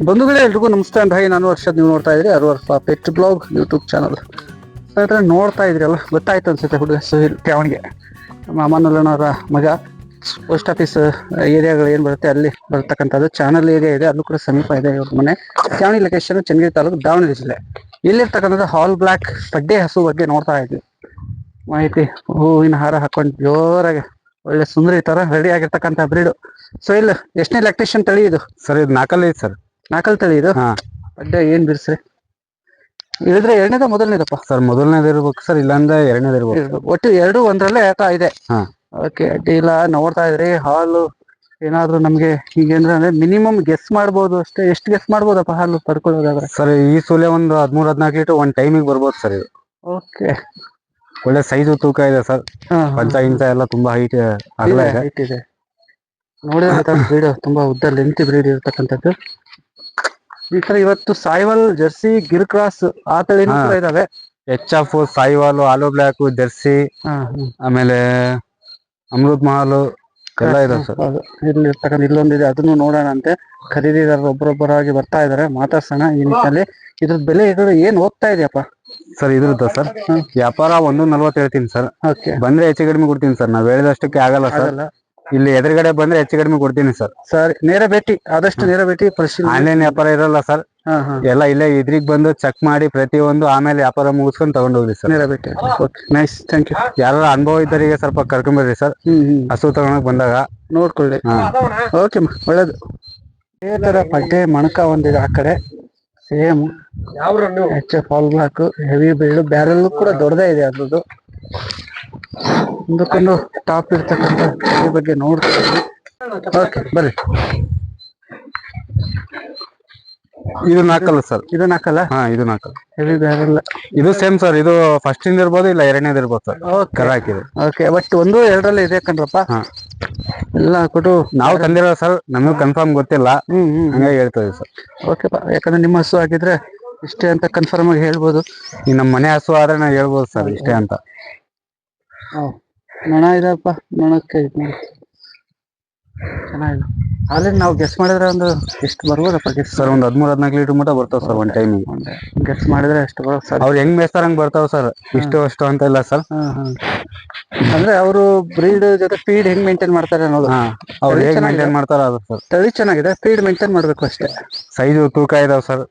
ಬಂಧುಗಳೇ ಎಲ್ರಿಗೂ ನಮಸ್ತೆ ಅಂತ ನಾನು ವರ್ಷದ ನೀವು ನೋಡ್ತಾ ಇದ್ರಿ ಅರ್ವರ್ಫ ಪೆಟ್ ಬ್ಲಾಗ್ ಯೂಟ್ಯೂಬ್ ಚಾನಲ್. ಸ್ನೇಹಿತರೆ ನೋಡ್ತಾ ಇದ್ರಲ್ಲ ಗೊತ್ತಾಯ್ತು ಅನ್ಸುತ್ತೆ ಹುಡುಗ ಸುಹಿಲ್ ತ್ಯಾವಣಿಗೆ ನಮ್ಮ ಅಮ್ಮನಲ್ಲನವರ ಮಗ. ಪೋಸ್ಟ್ ಆಫೀಸ್ ಏರಿಯಾಗಳು ಏನು ಬರುತ್ತೆ ಅಲ್ಲಿ ಬರ್ತಕ್ಕಂಥದ್ದು ಚಾನಲ್ ಏರಿಯಾ ಇದೆ, ಅಲ್ಲೂ ಕೂಡ ಸಮೀಪ ಇದೆ ಇವ್ರ ಮನೆ. ತ್ಯಾವಣಿ ಲೊಕೇಶನ್ ಚನ್ನಗಿರಿ ತಾಲೂಕು ದಾವಣಗೆರೆ ಜಿಲ್ಲೆ. ಇಲ್ಲಿರ್ತಕ್ಕಂಥದ್ದು ಹಾಲ್ ಬ್ಲ್ಯಾಕ್ ಪಡ್ಡೆ ಹಸು ಬಗ್ಗೆ ನೋಡ್ತಾ ಇದ್ವಿ ಮಾಹಿತಿ. ಹೂವಿನ ಹಾರ ಹಾಕೊಂಡು ಜೋರಾಗಿ ಒಳ್ಳೆ ಸುಂದರಿ ತರ ರೆಡಿ ಆಗಿರ್ತಕ್ಕಂಥ ಬ್ರೀಡು. ಸೊ ಇಲ್ಲ ಎಷ್ಟನೇ ಲ್ಯಾಕ್ಟೇಷನ್ ತಳಿ ಇದು? ಸರ್ ಇದು ನಾಲ್ಕಲ್ಲಿ ಐತೆ ಸರ್. ನಾಲ್ಕಲ್ ತಳಿ ಇದು. ಹಾ ಅಡ್ಡೆ ಏನ್ ಬಿರ್ಸ್ರಿ ಇಳಿದ್ರೆ ಎರಡನೇದ ಮೊದಲನೇದಪ್ಪ? ಸರ್ ಮೊದಲನೇದು ಇರ್ಬೇಕು ಸರ್, ಇಲ್ಲಾಂದ್ರೆ ಎರಡನೇದು ಇರ್ಬೇಕು. ಒಟ್ಟು ಎರಡು ಒಂದ್ರಲ್ಲೇ ಇದೆ. ಹಾ ಓಕೆ, ಅಡ್ಡಿ ಇಲ್ಲ. ನೋಡ್ತಾ ಇದ್ರಿ ಹಾಲು ಏನಾದ್ರು ನಮ್ಗೆ ಹೀಗೇಂದ್ರೆ ಅಂದ್ರೆ ಮಿನಿಮಮ್ ಗೆಸ್ ಮಾಡ್ಬೋದು ಅಷ್ಟೇ. ಎಷ್ಟು ಗೆಸ್ ಮಾಡ್ಬೋದಪ್ಪ ಹಾಲು ಪಡ್ಕೊಳ್ಳೋದಾದ್ರೆ? ಸರ್ ಈ ಸೂಲೆ ಒಂದು 13-14 ಲೀಟರ್ ಒಂದ್ ಟೈಮಿಗೆ ಬರ್ಬೋದು ಸರ್ ಇದು. ಓಕೆ, ಒಳ್ಳೆ ಸೈಜು ತೂಕ ಇದೆ ಸರ್. ಪಂಚ ಇಂಚ ಎಲ್ಲ ತುಂಬಾ ಹೈಟ್ ಅಗಲ ಇದೆ. ಹೈಟ್ ಇದೆ. ನೋಡಿದ್ರೆ ಬ್ರೀಡ್ ತುಂಬಾ ಉದ್ದ ಲೆಂತಿ ಬ್ರೀಡ್ ಇರ್ತಕ್ಕಂಥದ್ದು. ಈ ತರ ಇವತ್ತು ಸಾಯಿವಾಲ್, ಜರ್ಸಿ, ಗಿರ್ ಕ್ರಾಸ್ ಆ ತಳಿನೂ ಕೂಡ ಇದಾವೆ. HF, ಸಾಯಿವಾಲು, ಆಲೂ ಬ್ಲ್ಯಾಕ್, ಜರ್ಸಿ, ಆಮೇಲೆ ಅಮೃತ್ ಮಹಲ್ ಎಲ್ಲ ಇದೆ ಸರ್. ಇಲ್ಲಿರ್ತಕ್ಕಂಥ ಇಲ್ಲೊಂದಿದೆ, ಅದನ್ನು ನೋಡೋಣ ಅಂತೆ. ಖರೀದಿದಾರರು ಒಬ್ಬರೊಬ್ಬರಾಗಿ ಬರ್ತಾ ಇದಾರೆ, ಮಾತಾಡ್ಸೋಣ ಈ ನಿಟ್ಟಿನಲ್ಲಿ. ಇದ್ರ ಬೆಲೆ ಏನ್ ಹೋಗ್ತಾ ಇದೆಯಪ್ಪ ಸರ್? ಇದ್ರದ್ದು ಸರ್ ವ್ಯಾಪಾರ 1.40 ಹೇಳ್ತೀನಿ ಸರ್. ಬಂದ್ರೆ ಹೆಚ್ಚು ಕಡಿಮೆ ಕೊಡ್ತೀನಿ ಸರ್. ನಾವ್ ಹೇಳಿದಷ್ಟಕ್ಕೆ ಆಗಲ್ಲ ಸರ್. ಇಲ್ಲಿ ಎದುರುಗಡೆ ಬಂದ್ರೆ ಹೆಚ್ಚು ಕಡಿಮೆ ಕೊಡ್ತೀನಿ ಸರ್. ಸರ್ ನೇರ ಭೇಟಿ, ಆದಷ್ಟು ನೇರ ಭೇಟಿ ಪರಿಶೀಲನೆ. ಆನ್ಲೈನ್ ವ್ಯಾಪಾರ ಇರಲ್ಲ ಸರ್. ಎಲ್ಲ ಇಲ್ಲೇ ಇದ್ರಿಗೆ ಬಂದು ಚೆಕ್ ಮಾಡಿ ಪ್ರತಿಯೊಂದು ಆಮೇಲೆ ವ್ಯಾಪಾರ ಮುಗಿಸ್ಕೊಂಡು ತಗೊಂಡೋಗ್ರಿ ಸರ್. ನೇರ ಭೇಟಿ. Nice, thank you. ಯಾರ ಅನುಭವ ಇದ್ದರಿಗೆ ಸ್ವಲ್ಪ ಕರ್ಕೊಂಬರ್ರಿ ಸರ್. ಹಸು ತಗೊಳಕ್ ಬಂದಾಗ ನೋಡ್ಕೊಳ್ಳಿ. ಓಕೆ, ಒಳ್ಳೇದು. ಇದೇ ತರ ಪಡ್ಡೆ ಮಣಕ ಒಂದಿದೆ ಆ ಕಡೆ, ಸೇಮ್ HF ಹಾಲ್ ಬ್ಲಾಕ್ ಹೆವಿ ಬಿಲ್ಡ್. ಬ್ಯಾರೆಲ್ ಕೂಡ ದೊಡ್ಡದೇ ಇದೆ ಅದ್ರದ್ದು. ಒಂದಕ್ಕೊಂದು ಟಾಪ್ ಇರ್ತಕ್ಕಂಥ ಬಗ್ಗೆ ನೋಡ್ತೀವಿ. ಓಕೆ, ಬರ್ರಿ. ಇದು ನಾಲ್ಕಲ್ಲ ಸರ್? ಇದು ನಾಲ್ಕಲ್ಲ? ಹಾ, ಇದು ನಾಲ್ಕಲ್ಲ. ಹೆವಿ ಬ್ಯಾರೆಲ್ ಇದು ಸೇಮ್ ಸರ್. ಇದು ಫಸ್ಟ್ ಇಂದ ಇರ್ಬೋದು, ಇಲ್ಲ ಎರಡನೇದು ಇರ್ಬೋದು ಸರ್. ಕರ ಹಾಕಿದೆ. ಓಕೆ, ಬಟ್ ಒಂದು ಎರಡರಲ್ಲಿ ಇದೆ ಕಣ್ರಪ್ಪ. ಎಲ್ಲ ಕೊಟ್ಟು ನಾವು ತಂದಿರೋ ಸರ್, ನಮಗೂ ಕನ್ಫರ್ಮ್ ಗೊತ್ತಿಲ್ಲ, ಹಂಗಾಗಿ ಹೇಳ್ತೇವೆ ಸರ್. ಓಕೆಪ್ಪ, ಯಾಕಂದ್ರೆ ನಿಮ್ಮ ಹಸು ಆಗಿದ್ರೆ ಇಷ್ಟೇ ಅಂತ ಕನ್ಫರ್ಮ್ ಆಗಿ ಹೇಳ್ಬೋದು. ಈ ನಮ್ಮ ಮನೆ ಹಸು ಆದ್ರೆ ನಾವು ಹೇಳ್ಬೋದು ಸರ್ ಇಷ್ಟೇ ಅಂತ. ನೊಣ ಇದೆಪ್ಪ, ನೊಣಕ್ಕೆ ಚೆನ್ನಾಗಿದೆ. ಹಾಲಿನ ನಾವು ಗೆಸ್ ಮಾಡಿದ್ರೆ ಒಂದು ಎಷ್ಟು ಬರ್ಬೋದಪ್ಪ ಗೆಸ್? ಸರ್ ಒಂದು 13-14 ಲೀಟರ್ ಮಟ್ಟ ಬರ್ತಾವ ಸರ್ ಒಂದ್ ಟೈಮಿಗೆ. ಗೆಸ್ ಮಾಡಿದ್ರೆ ಎಷ್ಟು ಬರೋದು ಸರ್? ಅವ್ರು ಹೆಂಗ್ ಮೇಯ್ತಾರ ಹಂಗ್ ಬರ್ತಾವ ಸರ್. ಇಷ್ಟು ಅಷ್ಟು ಅಂತ ಇಲ್ಲ ಸರ್. ಅಂದ್ರೆ ಅವರು ಬ್ರೀಡ್ ಜೊತೆ ಫೀಡ್ ಹೆಂಗ್ ಮೇಂಟೈನ್ ಮಾಡ್ತಾರೆ ಅನ್ನೋದು. ಅವ್ರು ಹೇಗ್ ಮೇಂಟೈನ್ ಮಾಡ್ತಾರ ಅದು ಸರ್. ತಳಿ ಚೆನ್ನಾಗಿದೆ, ಫೀಡ್ ಮೇಂಟೈನ್ ಮಾಡ್ಬೇಕು ಅಷ್ಟೇ. ಸೈಜು ತೂಕ ಇದಾವ ಸರ್.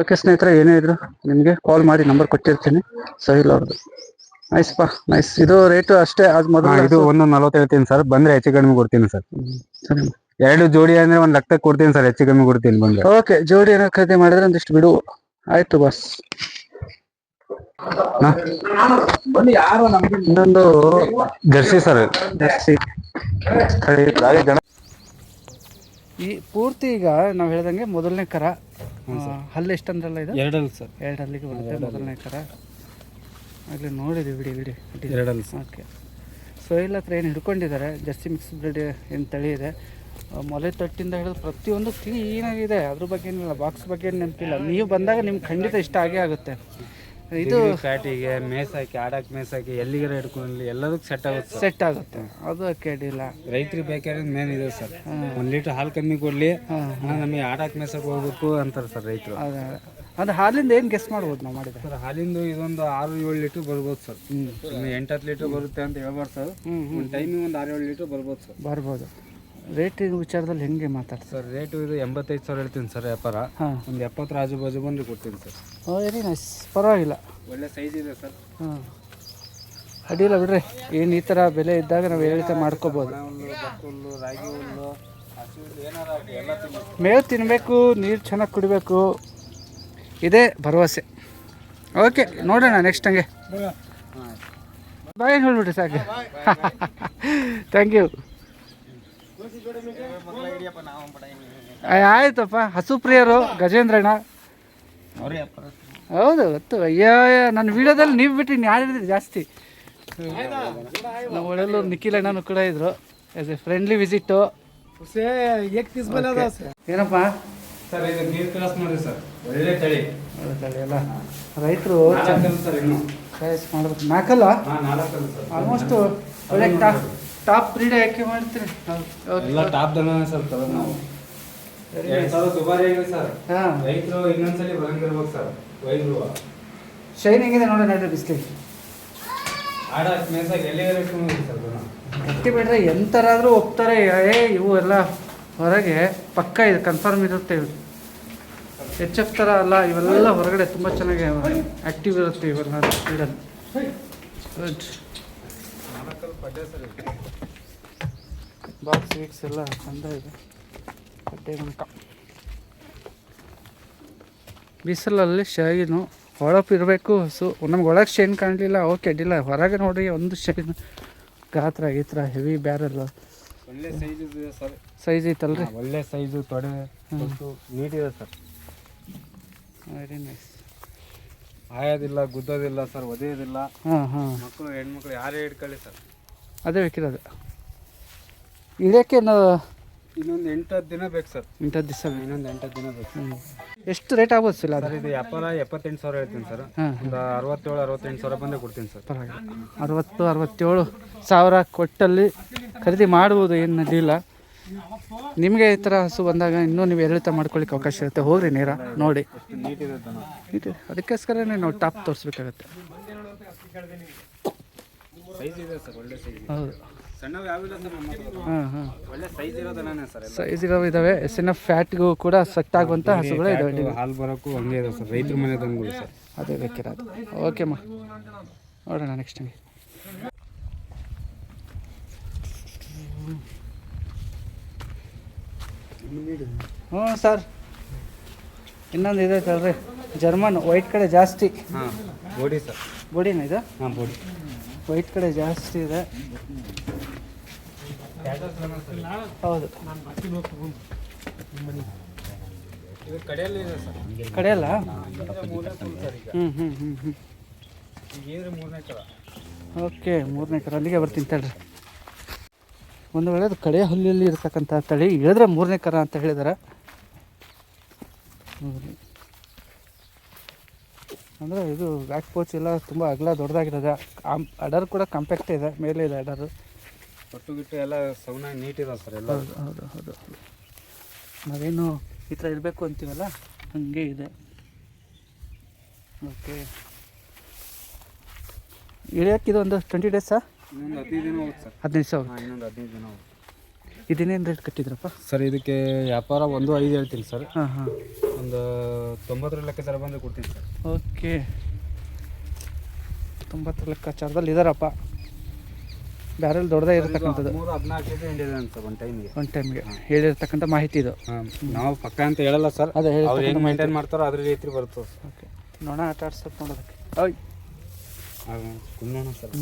ಓಕೆ ಸ್ನೇಹಿತರೆ, ಏನೇ ಇದ್ರು ನಿಮ್ಗೆ ಕಾಲ್ ಮಾಡಿ ನಂಬರ್ ಕೊಟ್ಟಿರ್ತೀನಿ, ಸಹಿಲ್ ಅವ್ರದ್ದು. ನೈಸ್ ಪಾ, ನೈಸ್. ಇದು ರೇಟು ಅಷ್ಟೇ ಅದು ಮೊದಲು? ಇದು 1.40 ಹೇಳ್ತೀನಿ ಸರ್. ಬಂದ್ರೆ ಹೆಚ್ಚು ಕಡಿಮೆ ಕೊಡ್ತೀನಿ ಸರ್. ಸರಿ, ಎರಡು ಜೋಡಿ ಅಂದ್ರೆ 1 ಲಕ್ಷಕ್ಕೆ ಕೊಡ್ತೀನಿ ಸರ್. ಹೆಚ್ಚು ಕಡಿಮೆ ಕೊಡ್ತೀನಿ ಬಂದ್ರೆ. ಓಕೆ, ಜೋಡಿ ಏನೋ ಖರೀದಿ ಮಾಡಿದ್ರೆ ಒಂದಿಷ್ಟು ಬಿಡು. ಆಯ್ತು ಬಾಸ್. ಇನ್ನೊಂದು ಜರ್ಸಿ ಸರ್. ಜರ್ಸಿ ಈ ಪೂರ್ತಿ ಈಗ ನಾವು ಹೇಳ್ದಂಗೆ ಮೊದಲನೇ ಕರ. ಹಲ್ಲು ಎಷ್ಟಂದ್ರಲ್ಲ ಇದು? ಎರಡಲ್ಲಿ ಸರ್. ಎರಡಲ್ಲಿಗೆ ಬರುತ್ತೆ ಮೊದಲನೇ ಕರ. ಆಗಲೇ ನೋಡಿದ್ವಿ ಬಿಡಿ. ಎರಡಲ್ಲಿ. ಓಕೆ, ಸೊ ಇಲ್ಲ ಹತ್ರ ಏನು ಹಿಡ್ಕೊಂಡಿದ್ದಾರೆ. ಜರ್ಸಿ ಮಿಕ್ಸ್ ಬ್ರೀಡ್ ಏನು ತಳಿ ಇದೆ. ಮೊಲೆ ತೊಟ್ಟಿಂದ ಹಿಡಿದು ಪ್ರತಿಯೊಂದು ಕ್ಲೀನಾಗಿದೆ. ಅದ್ರ ಬಗ್ಗೆ ಏನಿಲ್ಲ, ಬಾಕ್ಸ್ ಬಗ್ಗೆ ಏನು ನೆನಪಿಲ್ಲ. ನೀವು ಬಂದಾಗ ನಿಮ್ಗೆ ಖಂಡಿತ ಇಷ್ಟ ಆಗೇ ಆಗುತ್ತೆ. ಇದು ಫ್ಯಾಟಿಗೆ ಮೇಸಾಕಿ, ಆಡಕ್ಕೆ ಮೇಸಾಕಿ, ಎಲ್ಲಿಗಾರ ಹಿಡ್ಕೊಂಡು ಎಲ್ಲದಕ್ಕೆ ಸೆಟ್ ಆಗುತ್ತೆ. ಅದು ಅಡ್ಡಿಲ್ಲ. ರೈತರಿಗೆ ಬೇಕಾದ್ರೆ ಮೇನ್ ಇದೆ ಸರ್. 1 ಲೀಟರ್ ಹಾಲು ಕಮ್ಮಿ ಕೊಡ್ಲಿ, ನಮಗೆ ಆಡಕ್ಕೆ ಮೇಸಕ್ಕೆ ಹೋಗ್ಬೇಕು ಅಂತಾರೆ ಸರ್ ರೈತರು. ಅದು ಹಾಲಿಂದ ಏನು ಗೆಸ್ ಮಾಡ್ಬೋದು ನಾವು ಮಾಡಿದ್ರೆ? ಸರ್ ಹಾಲಿಂದು ಇದೊಂದು 6-7 ಲೀಟರ್ ಬರ್ಬೋದು ಸರ್. 8-10 ಲೀಟರ್ ಬರುತ್ತೆ ಅಂತ ಹೇಳ್ಬಾರ್ದು ಸರ್. ಒಂದು ಟೈಮಿಗೆ ಒಂದು 6-7 ಲೀಟರ್ ಬರ್ಬೋದು ಸರ್. ಬರ್ಬೋದು. ರೇಟಿನ ವಿಚಾರದಲ್ಲಿ ಹೆಂಗೆ ಮಾತಾಡ್ತಾರೆ ಸರ್? ರೇಟು ಇದು 85,000 ಹೇಳ್ತೀನಿ ಸರ್ ವ್ಯಾಪಾರ. ಒಂದು 70 ಆಜು ಬಾಜು ಬಂದರೆ ಕೊಡ್ತೀನಿ ಸರ್. ವೆರಿ ನೈಸ್, ಪರವಾಗಿಲ್ಲ. ಒಳ್ಳೆ ಸೈಜ್ ಇದೆ ಸರ್. ಅಡ್ಡಿಲ್ಲ ಬಿಡ್ರಿ. ಏನು ಈ ಥರ ಬೆಲೆ ಇದ್ದಾಗ ನಾವು ಹೇಳಿಕೆ ಮಾಡ್ಕೋಬೋದು. ರಾಗಿ ಹುಲ್ಲು, ಮೇವು ತಿನ್ನಬೇಕು, ನೀರು ಚೆನ್ನಾಗಿ ಕುಡಿಬೇಕು, ಇದೇ ಭರವಸೆ. ಓಕೆ, ನೋಡೋಣ ನೆಕ್ಸ್ಟ್ ಹಂಗೆ. ಬಾಯ್ ಹೇಳ್ಬಿಟ್ರಿ ಸಾಕು. Thank you. ಆಯ್ತಪ್ಪ. ಹಸು ಪ್ರಿಯರು ಗಜೇಂದ್ರಣ್ಣ. ಹೌದು ಗೊತ್ತು. ಅಯ್ಯೋ, ನನ್ನ ವಿಡಿಯೋದಲ್ಲಿ ನೀವು ಬಿಟ್ಟು ಇನ್ನು ಯಾರಿದ್ರೆ ಜಾಸ್ತಿ. ನಮ್ಮ ಒಳಲ್ಲೂರು ನಿಖಿಲ್ ಅಣ್ಣನೂ ಕೂಡ ಇದ್ರು. As A friendly visit. ಏನಪ್ಪ ಸರ್? ಇದು ಗಿರ್ ಕ್ರಾಸ್ ನೋಡಿ ಸರ್. ಒಳ್ಳೆ ತಳಿ. ಒಳ್ಳೆ ತಳಿ ಅಲ್ಲ. ರೈತರು ಸರ್ ಇನ್ನು ಚಾಯ್ಸ್ ಮಾಡ್ಬೇಕು. ನಾಲ್ಕಲ್ಲ? ಆಲ್ಮೋಸ್ಟ್ ಒಳ್ಳೆ ಟಾಪ್ ಬ್ರೀಡ್ ಯಾಕೆ ಮಾಡ್ತೀರಿ? ಎಲ್ಲ ಟಾಪ್ ದನ ಸರ್ ತರೋದು ನಾವು. ದುಬಾರಿ ಆಗಿದೆ ಸರ್. ಹಾಂ, ರೈತರು ಇನ್ನೊಂದ್ಸಲಿ ಬರಂಗಿರ್ಬೇಕು ಸರ್. ವೈದ್ರು ಶೈನಿಂಗ್ ಇದೆ ನೋಡಿ ನಡ್ರಿ ಬಿಸ್ಲಿಗೆ. ಆಡ ಮೇಸಾಗಿ ಎಲ್ಲಿಗಾರ ಸರ್ ಗಟ್ಟಿ ಬಿಡ್ರೆ ಎಂಥರಾದರೂ ಹೋಗ್ತಾರೆ. ಇವು ಎಲ್ಲ ಹೊರಗೆ ಪಕ್ಕ ಇದು ಕನ್ಫರ್ಮ್ ಇರುತ್ತೆ. ಇವು HF ಥರ ಅಲ್ಲ, ಇವೆಲ್ಲ ಹೊರಗಡೆ ತುಂಬ ಚೆನ್ನಾಗಿ ಆ್ಯಕ್ಟಿವ್ ಇರುತ್ತೆ ಇವೆಲ್ಲ ಸ್ಪೀಡಲ್ಲಿ. ಗುಡ್. ಬಾಕ್ಸ್ ವೀಕ್ಸ್ ಎಲ್ಲ ಚಂದ ಇದೆ. ಬಟ್ಟೆ ಮನಕ ಬಿಸಿಲಲ್ಲಿ ಶೈನು ಹೊಳಪು ಇರಬೇಕು. ನಮ್ಗೆ ಒಳಗೆ ಶೈನ್ ಕಾಣಲಿಲ್ಲ, ಓಕೆ ಅಡ್ಡಿಲ್ಲ. ಹೊರಗೆ ನೋಡಿ ಒಂದು ಶೈನ್ ಗಾತ್ರ ಗೀತ್ರ ಹೆವಿ ಬ್ಯಾರಲ್ಲ. ಒಳ್ಳೆ ಸೈಜ್ ಇದೆ ಸರ್. ಸೈಜ್ ಐತಲ್ರಿ? ಒಳ್ಳೆ ಸೈಜು, ತೊಡೆ ನೀಟ್ ಇದೆ ಸರ್. Very nice. ಆಯೋದಿಲ್ಲ, ಗುದ್ದೋದಿಲ್ಲ ಸರ್, ಒದೆಯೋದಿಲ್ಲ. ಹಾಂ ಹಾಂ, ಮಕ್ಕಳು ಹೆಣ್ಮಕ್ಳು ಯಾರೇ ಹಿಡ್ಕೊಳ್ಳಿ ಸರ್. ಅದೇ ಬೇಕಿರೋದು. ಇಳಿಯೋಕ್ಕೆ ಇನ್ನೊಂದು 8-10 ದಿನ ಬೇಕು ಸರ್. 8 ದಿವಸ. ಇನ್ನೊಂದು 8-10 ದಿನ ಬೇಕು. ಎಷ್ಟು ರೇಟ್ ಆಗ್ಬೋದು ಸರ್ ಅದು? ಸರ್ ಇದು ವ್ಯಾಪಾರ 78,000 ಹೇಳ್ತೀನಿ ಸರ್. ಹಾಂ, ಒಂದು 67-68,000 ಬಂದೇ ಕೊಡ್ತೀನಿ ಸರ್. ಪರವಾಗಿಲ್ಲ. 60-67,000 ಕೊಟ್ಟಲ್ಲಿ ಖರೀದಿ ಮಾಡ್ಬೋದು, ಏನು ನಡೀಲ್ಲ. ನಿಮಗೆ ಈ ಥರ ಹಸು ಬಂದಾಗ ಇನ್ನೂ ನೀವು ಏರಿಳಿತ ಮಾಡ್ಕೊಳ್ಳಿಕ್ಕೆ ಅವಕಾಶ ಇರುತ್ತೆ. ಹೋಗ್ರಿ ನೇರ ನೋಡಿ. ನೀಟ್ ಇದೆ ದನ. ನೀಟ್ ಇದೆ, ಅದಕ್ಕೋಸ್ಕರನೇ ನಾವು ಟಾಪ್ ತೋರಿಸ್ಬೇಕಾಗತ್ತೆ. ಸೈಜ್ ಇದೆ ಸರ್, ಒಳ್ಳೆ ಸೈಜ್. ಹೌದು. ಸಣ್ಣವು ಯಾವಿಲ್ಲ ಸರ್ ನಮ್ಮ ಹತ್ರ. ಹಾಂ ಹಾಂ, ಒಳ್ಳೆ ಸೈಜ್ ಇರೋದನೇ ಸರ್. ಸೈಜ್ ಇದ್ದಾವೆ. SNF ಫ್ಯಾಟ್ಗೂ ಕೂಡ ಸೆಟ್ ಆಗುವಂಥ ಹಸುಗಳೇ ಇದ್ದಾವೆ. ಹಾಲು ಬರೋಕ್ಕೂ ಹಂಗೆ ಇದೆ ಸರ್, ರೈತರ ಮನೆ ತಂಗುಗಳು ಸರ್. ಅದೇ ಬೇಕಿರೋದು. ಓಕೆ ಅಮ್ಮ, ನೋಡೋಣ ನೆಕ್ಸ್ಟ್ ಟೈಮ್. ಹ್ಞೂ ಸರ್, ಇನ್ನೊಂದು ಇದೆ ತಲ್ರಿ, ಜರ್ಮನ್ ವೈಟ್ ಕಡೆ ಜಾಸ್ತಿ. ಹಾಂ, ಬೋಡಿ ಸರ್. ಬೋಡಿನ ಇದು? ಹಾಂ, ಬೋಡಿ ವೈಟ್ ಕಡೆ ಜಾಸ್ತಿ ಇದೆ. ಹೌದು, ಇದು ಕಡೆಯಲ್ಲಿ ಇದೆ ಸರ್. ಕಡೆಯಲ್ಲ? ಈಗ ಏನ್ರಿ 3ನೇ ಕರ. ಓಕೆ, 3ನೇ ಕರ. ಅಲ್ಲಿಗೆ ಬರ್ತೀನಿ ತಡ್ರಿ. ಒಂದು ವೇಳೆ ಅದು ಕಡೆ ಹಲ್ಲಿಯಲ್ಲಿ ಇರ್ತಕ್ಕಂಥ ತಳಿ ಹೇಳಿದ್ರೆ 3ನೇ ಕರ ಅಂತ ಹೇಳಿದಾರೆ. ಅಂದರೆ ಇದು ಬ್ಯಾಕ್ ಪೋಚ್ ಎಲ್ಲ ತುಂಬ ಅಗಲ ದೊಡ್ಡದಾಗಿರೋದೆ. ಅಡರ್ ಕೂಡ ಕಾಂಪ್ಯಾಕ್ಟ್ ಇದೆ, ಮೇಲೆ ಇದೆ ಅಡರು. ಒಟ್ಟು ಗಿಟ್ಟು ಎಲ್ಲ ಸೌನ ನೀಟ್ ಇದೆ ಸರ್ ಎಲ್ಲ. ಹೌದು ಹೌದು ಹೌದು. ನಾವೇನು ಈ ಥರ ಇರಬೇಕು ಅಂತೀವಲ್ಲ ಹಾಗೆ ಇದೆ. ಓಕೆ, ಇಳಿಯೋಕ್ಕಿದು ಒಂದು 20 ಡೇಸಾ? ಇನ್ನೊಂದು 15 ದಿನ ಹೋಗುತ್ತೆ ಸರ್. 15 ಸಾವಿರ. ಹಾಂ, ಇನ್ನೊಂದು 15 ದಿನ ಹೋಗುತ್ತೆ. ಇದನ್ನೇನು ರೇಟ್ ಕಟ್ಟಿದ್ರಪ್ಪ ಸರ್? ಇದಕ್ಕೆ ವ್ಯಾಪಾರ 1.5 ಹೇಳ್ತೀನಿ ಸರ್. ಹಾಂ ಹಾಂ, ಒಂದು 90 ಲೆಕ್ಕಾಚಾರ ಬಂದು ಕೊಡ್ತೀನಿ ಸರ್. ಓಕೆ, 90 ಲೆಕ್ಕಾಚಾರದಲ್ಲಿ ಇದಾರಪ್ಪ. ಬ್ಯಾರೆಲ್ ದೊಡ್ಡದೇ ಇರತಕ್ಕಂಥದ್ದು. 13-14 ಕೆಜಿ ಹಿಂಡಿದೆ ಅಂತ ಒಂದು ಟೈಮಿಗೆ. ಒಂದು ಟೈಮ್ಗೆ ಹೇಳಿರ್ತಕ್ಕಂಥ ಮಾಹಿತಿ ಇದು. ಹಾಂ, ನಾವು ಪಕ್ಕ ಅಂತ ಹೇಳಲ್ಲ ಸರ್. ಅದೇ ಅವ್ರು ಏನು ಮೇಂಟೈನ್ ಮಾಡ್ತಾರೋ ಅದ್ರ ರೀತಿ ಬರ್ತದೆ ಸರ್. ಓಕೆ, ನೋಣ ಆಟ ಆಡ್ಸೋದು ನೋಡೋದಕ್ಕೆ. ಓಯ್ ಕುಂದೋಣ ಸರ್.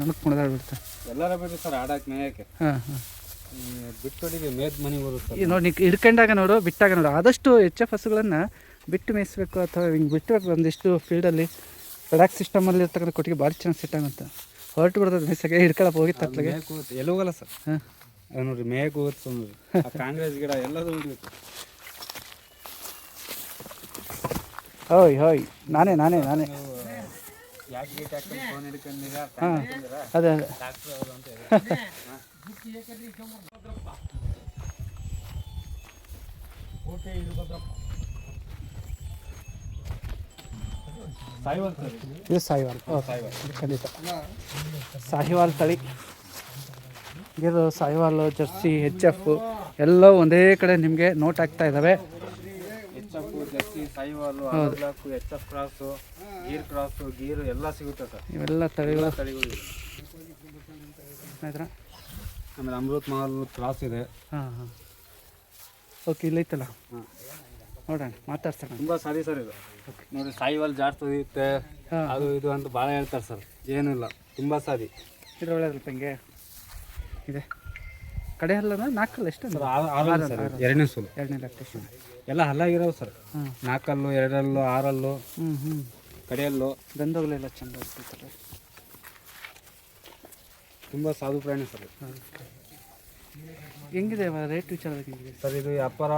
ನನಗೆ ಕುಣಿದಾಡ್ಬಿಡ್ತೆ. ಎಲ್ಲರ ಬೇಕು ಸರ್ ಆಡಕ್ಕೆ ಮೇಯಕ್ಕೆ. ಹಾಂ ಹಾಂ, ಬಿಟ್ಟೊಡಿಗೆ ಮೇದ್ ಮನೆಗೆ ಬರುತ್ತೆ ಈ ನೋಡಿ, ಹಿಡ್ಕೊಂಡಾಗ ನೋಡು, ಬಿಟ್ಟಾಗ ನೋಡು. ಆದಷ್ಟು HF ಹಸುಗಳನ್ನು ಬಿಟ್ಟು ಮೇಯಿಸ್ಬೇಕು, ಅಥವಾ ಹಿಂಗೆ ಬಿಟ್ಟಬೇಕು. ಒಂದಿಷ್ಟು ಫೀಲ್ಡಲ್ಲಿ ಪ್ರೊಡಕ್ಟ್ ಸಿಸ್ಟಮಲ್ಲಿ ಇರ್ತಕ್ಕಂಥ ಕೊಟ್ಟಿಗೆ ಭಾರಿ ಚೆನ್ನಾಗಿ ಸೆಟ್ ಆಗುತ್ತೆ. ಹೊರಟು ಬಿಡ್ತದೆ ಮೇಯ್ಸಕ್ಕೆ, ಹಿಡ್ಕೊಳಕ್ಕೆ ಹೋಗಿ ತಟ್ಲಿಗೆ ಎಲ್ಲಿ ಹೋಗಲ್ಲ ಸರ್. ಹಾಂ, ಅದು ನೋಡ್ರಿ ಮೇಯಕ್ಕೆ ಹೋಗುತ್ತೆ ನೋಡ್ರಿ. ಕಾಂಗ್ರೆಸ್ ಗಿಡ ಎಲ್ಲದೂ ಹೋಗ್ಬೇಕು. ಹೋಯ್ ಹೋಯ್, ನಾನೇ ಯಾಕೆ ಗೇಟ್ ಹಾಕೊಂಡು ಫೋನ್ ಹಿಡ್ಕೊಂಡಿರ? ಹಾಂ, ಅದೇ ಅದೇ. ಡಾಕ್ಟ್ರು ಅವರು ಅಂತ ಹೇಳಿ. ಇದು ಸಾಹಿವಾಲ್. ಖಂಡಿತ ಸಾಹಿವಾಲ್ ತಳಿ. ಇದು ಸಾಹಿವಾಲು, ಜರ್ಸಿ, HF ಎಲ್ಲ ಒಂದೇ ಕಡೆ ನಿಮಗೆ ನೋಟ್ ಆಗ್ತಾ ಇದ್ದಾವೆ. HF, ಜರ್ಸಿ, ಸಾಹಿವಾಲು, HF ಕ್ರಾಸು, ಗೀರು ಎಲ್ಲ ಸಿಗುತ್ತೆ ಸರ್. ಇವೆಲ್ಲ ತಳಿಗಳು ತಳಿಗಳು. ಆಯ್ತಾ? ಆಮೇಲೆ ಅಮೃತ್ ಮಹಲ್ ಕ್ರಾಸ್ ಇದೆ. ಹಾಂ ಹಾಂ, ಓಕೆ, ಇಲ್ಲೈತಲ್ಲ. ಹಾಂ, ನೋಡೋಣ, ಮಾತಾಡ್ಸೋಣ. ತುಂಬ ಸಾರಿ ಸರ್ ಇದು. ನೋಡಿ, ಸಾಯಿವಾಲ್ ಜಾಸ್ತಿ ಇರುತ್ತೆ, ಅದು ಇದು ಅಂತ ಭಾಳ ಹೇಳ್ತಾರೆ ಸರ್. ಏನಿಲ್ಲ, ತುಂಬ ಸಾರಿ. ಇದು ಒಳ್ಳೆಯದಲ್ಪ. ಹಿಂಗೆ ಇದೆ ಕಡೆ ಹಲ್ಲ 4 ಎಷ್ಟು ಸರ್? 6 ಸರ್, 2ನೇ ಸೂಲು. 2ನೇ ಲ್ಯಾಕ್ಟೇಷನ್ ಎಲ್ಲ ಹಲ್ಲಾಗಿರೋವು ಸರ್. ಹಾಂ, 4 ಹಲ್ಲು, 2 ಹಲ್ಲು, 6 ಹಲ್ಲು, ಕಡೆಯಲ್ಲು. ಗಂಧಗಳೆಲ್ಲ ಚೆಂದ ಆಗ್ತೈತಲ್ಲ. ತುಂಬ ಸಾಧು ಪ್ರಾಣಿ ಸರ್. ಹೆಂಗಿದೆ ರೇಟ್ ವಿಚಾರದಾಗ ಹೆಂಗಿದೆ ಸರ್? ಇದು ವ್ಯಾಪಾರ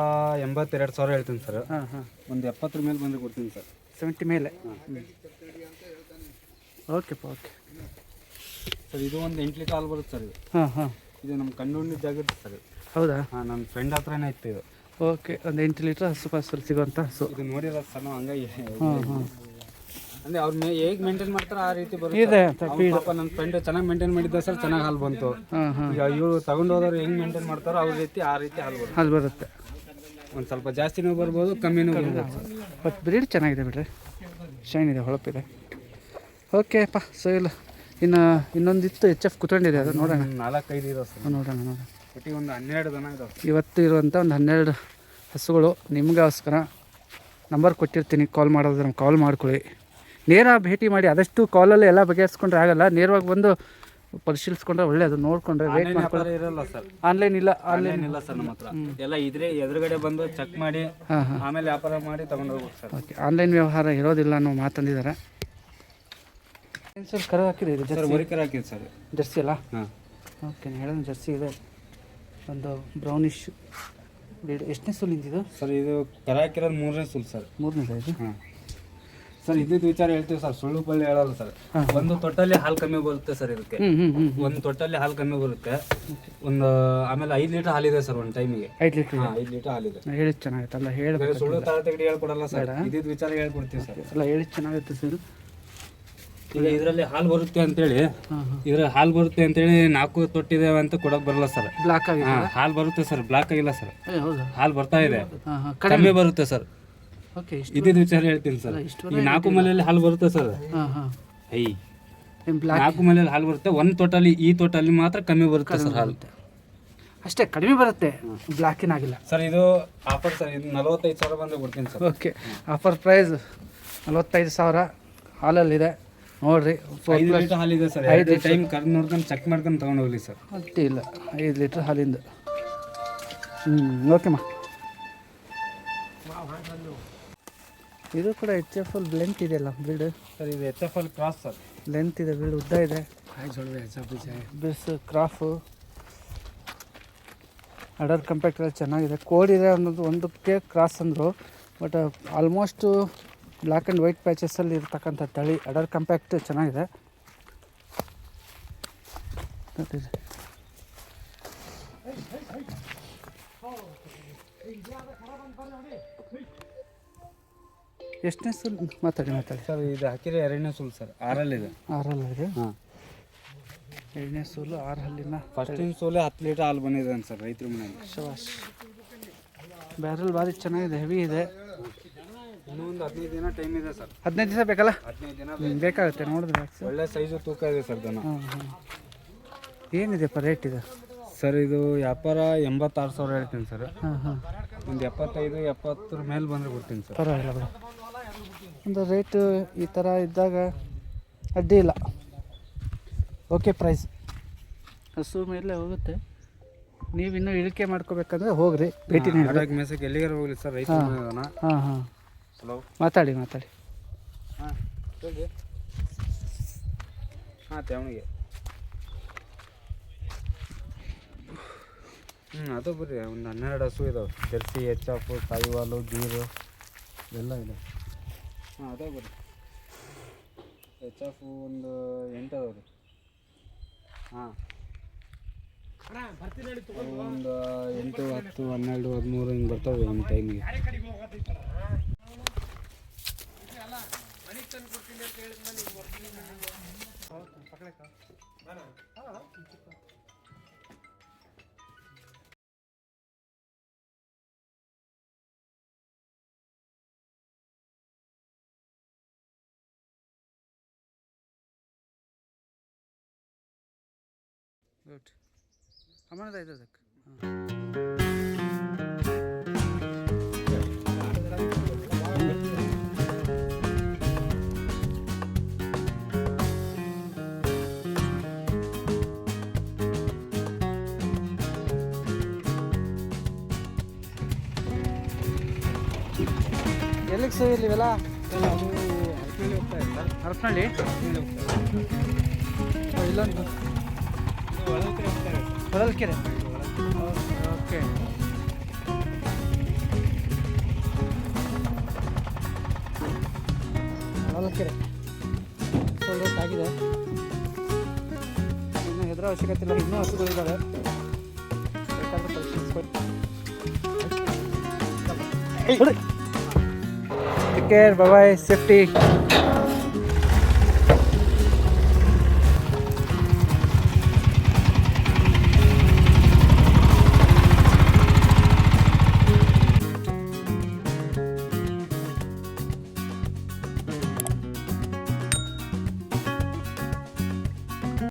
82,000 ಹೇಳ್ತೀನಿ ಸರ್. ಹಾಂ ಹಾಂ, ಒಂದು 70 ಮೇಲೆ ಬಂದು ಕೊಡ್ತೀನಿ ಸರ್. 70 ಮೇಲೆ. ಓಕೆಪ್ಪ, ಓಕೆ ಸರ್. ಇದು ಒಂದು 8 ಲೀಟರ್ ಹಾಲು ಬರುತ್ತೆ ಸರ್. ಇದು ಹಾಂ ಹಾಂ, ಇದು ನಮ್ಮ ಕಣ್ಣುಣ್ಣಿದ ಜಾಗ ಇತ್ತು ಸರ್. ಹೌದಾ? ಹಾಂ, ನನ್ನ ಫ್ರೆಂಡ್ ಹತ್ರನೇ ಇತ್ತು ಇದು. ಓಕೆ, ಒಂದು 8 ಲೀಟ್ರ್ ಹಸು ಪಾಸಲ್ಲಿ ಸಿಗೋಂಥ ಹಸು. ಇದು ನೋಡಿರೋ ಸರ್ ನಾವು ಹಂಗಾಗಿ ಹಾಂ ಹಾಂ ಅಂದ್ರೆ ಅವ್ರು ಹೇಗೆ ಮೇಂಟೈನ್ ಮಾಡ್ತಾರೋ ಆ ರೀತಿ ಇದೆ ಬರುತ್ತೆ. ಪಾಪ ನನ್ನ ಫ್ರೆಂಡ್ ಚೆನ್ನಾಗಿ ಮೇಂಟೈನ್ ಮಾಡಿದ್ದ ಸರ್, ಚೆನ್ನಾಗಿ ಹಾಲು ಬಂತು. ಹಾಂ ಹಾಂ ಈಗ ಇವರು ತಗೊಂಡು ಹೋದವ್ರು ಹೆಂಗೆ ಮೇಂಟೈನ್ ಮಾಡ್ತಾರೋ ಆ ರೀತಿ ಹಾಲು ಬರುತ್ತೆ. ಅಲ್ಲಿ ಬರುತ್ತೆ. ಒಂದು ಸ್ವಲ್ಪ ಜಾಸ್ತಿನೂ ಬರ್ಬೋದು, ಕಮ್ಮಿನೂ ಬರ್ಬೋದು. ಬಟ್ ಬ್ರೀಡ್ ಚೆನ್ನಾಗಿದೆ ಬಿಡ್ರಿ, ಶೈನ್ ಇದೆ, ಹೊಳಪಿದೆ. ಓಕೆಪ್ಪ. ಸೊ ಇಲ್ಲ ಇನ್ನೊಂದಿತ್ತು HF ಕುತ್ಕೊಂಡಿದೆ, ಅದು ನೋಡೋಣ. 4-5 ಇರೋ ಸರ್. ನೋಡೋಣ ಒಟ್ಟಿಗೆ ಒಂದು 12 ದನ ಇದಾವೆ ಇವತ್ತು ಇರುವಂಥ ಒಂದು 12 ಹಸುಗಳು ನಿಮಗೋಸ್ಕರ. ನಂಬರ್ ಕೊಟ್ಟಿರ್ತೀನಿ, ಕಾಲ್ ಮಾಡೋದ್ರೆ ಕಾಲ್ ಮಾಡ್ಕೊಳ್ಳಿ. ನೇರ ಭೇಟಿ ಮಾಡಿ. ಆದಷ್ಟು ಕಾಲಲ್ಲಿ ಎಲ್ಲ ಬಗೆಹರಿಸ್ಕೊಂಡ್ರೆ ಆಗಲ್ಲ, ನೇರವಾಗಿ ಬಂದು ಪರಿಶೀಲಿಸ್ಕೊಂಡ್ರೆ ಒಳ್ಳೆಯದು. ನೋಡಿಕೊಂಡ್ರೆ ವೇಟ್ ಮಾಡ್ಕೊಂಡ್ರೆ ಇರಲ್ಲ ಸರ್. ಆನ್ಲೈನ್ ಇಲ್ಲ ಸರ್ ನಮ್ಮ ಹತ್ರ ಎಲ್ಲ ಇದ್ರೆ ಎದುರುಗಡೆ ಬಂದು ಚೆಕ್ ಮಾಡಿ ಹಾಂ ಹಾಂ ಆಮೇಲೆ ವ್ಯಾಪಾರ ಮಾಡಿ ತಗೊಂಡು ಹೋಗ್ಬೋದು ಸರ್. ಓಕೆ, ಆನ್ಲೈನ್ ವ್ಯವಹಾರ ಇರೋದಿಲ್ಲ ಅನ್ನೋ ಮಾತಂದಿದ್ದಾರೆ. ಸರ್ ಕರು ಹಾಕಿದೆ ಇದು ಸರ್, ಮರಿಕರ ಹಾಕಿದೆ ಸರ್. ಜರ್ಸಿ ಅಲ್ಲ? ಹಾಂ ಓಕೆ, ಹೇಳೋದು ಜರ್ಸಿ ಇದೆ. ಒಂದು ಬ್ರೌನಿಶ್ ಬ್ರೀಡ್. ಎಷ್ಟನೇ ಸುಲಿಂದಿದು ಸರ್? ಇದು ಕರ ಹಾಕಿರೋದು 3ನೇ ಸುಲ್ ಸರ್. 3ನೇ ಇದು. ಹಾಂ ಸರ್, ಇದ್ದಿದ್ದು ವಿಚಾರ ಹೇಳ್ತೀವಿ ಸರ್, ಸುಳ್ಳು ಪಳ್ಳಿ ಹೇಳಲ್ಲ ಸರ್. ಒಂದು ತೊಟ್ಟಲ್ಲಿ ಹಾಲು ಕಮ್ಮಿ ಬರುತ್ತೆ ಸರ್ ಇದಕ್ಕೆ. ಒಂದು ತೊಟ್ಟಲ್ಲಿ ಹಾಲು ಕಮ್ಮಿ ಬರುತ್ತೆ. ಒಂದು ಆಮೇಲೆ 5 ಲೀಟರ್ ಹಾಲಿದೆ ಸರ್ ಒಂದು ಟೈಮಿಗೆ. 5 ಲೀಟ್ರ್ 5 ಲೀಟರ್ ಹಾಲಿದೆ. ಹೇಳಿದ್ ಚೆನ್ನಾಗಿತ್ತಲ್ಲ, ಹೇಳಿ ಸುಳ್ಳು ತರ ತೆಗೆದು ಹೇಳ್ಕೊಡಲ್ಲ ಸರ್, ಇದ್ದಿದ್ದು ವಿಚಾರ ಹೇಳ್ಕೊಡ್ತೀವಿ ಸರ್. ಎಲ್ಲ ಹೇಳಿದ್ ಚೆನ್ನಾಗಿತ್ತು ಸರ್. ಈಗ ಇದರಲ್ಲಿ ಹಾಲು ಬರುತ್ತೆ ಅಂತೇಳಿ ಹಾಲು ಬರುತ್ತೆ ಅಂತೇಳಿ 4 ತೊಟ್ಟಿದೆ ಅಂತ ಕೊಡಕ್ ಬರಲ್ಲ ಸರ್. ಬ್ಲಾಕ್ ಆಗಿದೆ. ಹಾಲು ಬರುತ್ತೆ ಸರ್, ಬ್ಲಾಕ್ ಆಗಿಲ್ಲ ಸರ್. ಹೌದಾ? ಹಾಲು ಬರ್ತಾ ಇದೆ, ಹಾಂ ಹಾಂ ಕಡಿಮೆ ಬರುತ್ತೆ ಸರ್. ಓಕೆ, ಇದ್ದಿದ್ದು ವಿಚಾರ ಹೇಳ್ತೀನಿ ಸರ್. ಈಗ 4 ಮಲೆಯಲ್ಲಿ ಹಾಲು ಬರುತ್ತೆ ಸರ್. ಹಾಂ ಹಾಂ ಐ ಬ್ಲಾಕ್ 4 ಮಲೆಯಲ್ಲಿ ಹಾಲು ಬರುತ್ತೆ. ಒಂದು ತೊಟ್ಟಲ್ಲಿ ಈ ತೊಟ್ಟಲ್ಲಿ ಮಾತ್ರ ಕಮ್ಮಿ ಬರುತ್ತೆ ಸರ್ ಹಾಲು. ಅಷ್ಟೇ ಕಡಿಮೆ ಬರುತ್ತೆ, ಬ್ಲಾಕಿನಾಗಿಲ್ಲ ಸರ್. ಇದು ಆಫರ್ ಸರ್, ಇದು 45,000 ಬಂದು ಕೊಡ್ತೀನಿ ಸರ್. ಓಕೆ, ಆಫರ್ ಪ್ರೈಸ್ 45,000 ಹಾಲಲ್ಲಿದೆ ನೋಡ್ರಿ. 5 ಲೀಟರ್ ಹಾಲಿದೆ ಸರ್. 5 ಟೈಮ್ ಕರೆದು ನೋಡ್ಕೊಂಡು ಚೆಕ್ ಮಾಡ್ಕೊಂಡು ತಗೊಂಡು ಹೋಗ್ಲಿ ಸರ್. ಅಷ್ಟೇ ಇಲ್ಲ, 5 ಲೀಟ್ರ್ ಹಾಲಿಂದ. ಓಕೆಮ್ಮ. ಇದು ಕೂಡ HFL ಲೆಂತ್ ಇದೆಯಲ್ಲ ಬ್ರೀಡ್ ಸರ್. ಇದು HFL ಕ್ರಾಸ್ ಸರ್. ಲೆಂತ್ ಇದೆ, ಬ್ರೀಡ್ ಉದ್ದ ಇದೆ. ಬಿಸ್ ಕ್ರಾಫು ಅಡರ್ ಕಂಪ್ಯಾಕ್ಟ್ ಎಲ್ಲ ಚೆನ್ನಾಗಿದೆ. ಕೋಡ್ ಇದೆ ಅನ್ನೋದು ಒಂದಕ್ಕೆ ಕ್ರಾಸ್ ಅಂದರು, but almost black and white ಪ್ಯಾಚಸಲ್ಲಿ ಇರ್ತಕ್ಕಂಥ ತಳಿ. ಅಡರ್ ಕಂಪ್ಯಾಕ್ಟ್ ಚೆನ್ನಾಗಿದೆ. ಎಷ್ಟನೇ ಸುಲ್? ಮಾತಾಡಿ ಸರ್. ಇದು ಹಾಕಿದ್ರೆ 2ನೇ ಸುಲ್ ಸರ್. 6 ಇದೆ. 6 ಇದೆ. ಹಾಂ, 2ನೇ ಸೂಲು 6 ಹಲ್ಲಿನ. ಫಸ್ಟಿನ ಸೂಲೆ 10 ಲೀಟರ್ ಹಾಲು ಬಂದಿದೆ ಸರ್ ರೈತರ ಮನೆಯಲ್ಲಿ. ಶವಾಶ್. ಬ್ಯಾರಲ್ ಭಾರಿ ಚೆನ್ನಾಗಿದೆ, ಹೆವಿ ಇದೆ. ಇನ್ನೂ ಒಂದು 15 ದಿನ ಟೈಮ್ ಇದೆ ಸರ್. 15 ದಿವಸ ಬೇಕಲ್ಲ? 15 ದಿನ ಬೇಕಾಗುತ್ತೆ ನೋಡಿದ್ರೆ. ಒಳ್ಳೆ ಸೈಜು ತೂಕ ಇದೆ ಸರ್ ದನ. ಹಾಂ ಹಾಂ. ಏನಿದೆಪ್ಪ ರೇಟ್ ಇದು? ಸರ್ ಇದು ವ್ಯಾಪಾರ 86,000 ಹೇಳ್ತೀನಿ ಸರ್. ಹಾಂ ಹಾಂ. ಒಂದು 75-70 ಮೇಲೆ ಬಂದರೆ ಕೊಡ್ತೀನಿ ಸರ್. ಪರವಾಗಿಲ್ಲ ಬಿಡಿ. ಒಂದು ರೇಟು ಈ ಥರ ಇದ್ದಾಗ ಅಡ್ಡಿ ಇಲ್ಲ. ಓಕೆ, ಪ್ರೈಸ್ ಹಸು ಮೇಲೆ ಹೋಗುತ್ತೆ. ನೀವು ಇನ್ನೂ ಇಳಿಕೆ ಮಾಡ್ಕೋಬೇಕಂದ್ರೆ ಹೋಗ್ರಿ, ಭೇಟಿ ನೀಡಿ. ಮೇಸಕ್ಕೆ ಎಲ್ಲಿಗಾರ ಹೋಗಲಿ ಸರ್ ರೈತ. ಹಾಂ ಹಾಂ. ಹಲೋ, ಮಾತಾಡಿ. ಹಾಂ ಹೇಳಿ. ಹಾಂ, ತೆವಣಿಗೆ. ಅದು ಬರ್ರಿ, ಒಂದು 12 ಹಸು ಇದಾವೆ. ಜರ್ಸಿ, HF, ಸಾಯಿವಾಲು, ಗೀರು ಎಲ್ಲ ಇದೆ. ಹಾಂ, ಅದೇ ಬರ್ರಿ. HF ಒಂದು 8 ಅದಾವೆ ರೀ. ಹಾಂ, ಒಂದು 8, 10, 12, 13 ಹಿಂಗೆ ಬರ್ತಾವೆ ಒಂದು ಟೈಮಿಗೆ. ಗುಡ್. ಅಮ್ಮನದ ಇದೆ ಅದಕ್ಕೆ. ಎಲ್ಲಿಗೆ ಸರ್ ಇಲ್ಲಿವೆಲ್ಲ? ಹರಪನಹಳ್ಳಿ ಇಲ್ಲೊಂದು ಹೊಳಲ್ಕೆರೆ. ಓಕೆ, ಹೊಳಲ್ಕೆರೆ ಸ್ವಲ್ಪ ಆಗಿದೆ. ಇನ್ನೂ ಹೆದರೋ ಅವಶ್ಯಕತೆ ಇಲ್ಲ, ಇನ್ನೂ ಹಸುಗಳಿದ್ದಾವೆ, ಬೇಕಾದ್ರೆ ಪರಿಶೀಲಿಸ್ಕೊಂಡು. Take care bye safety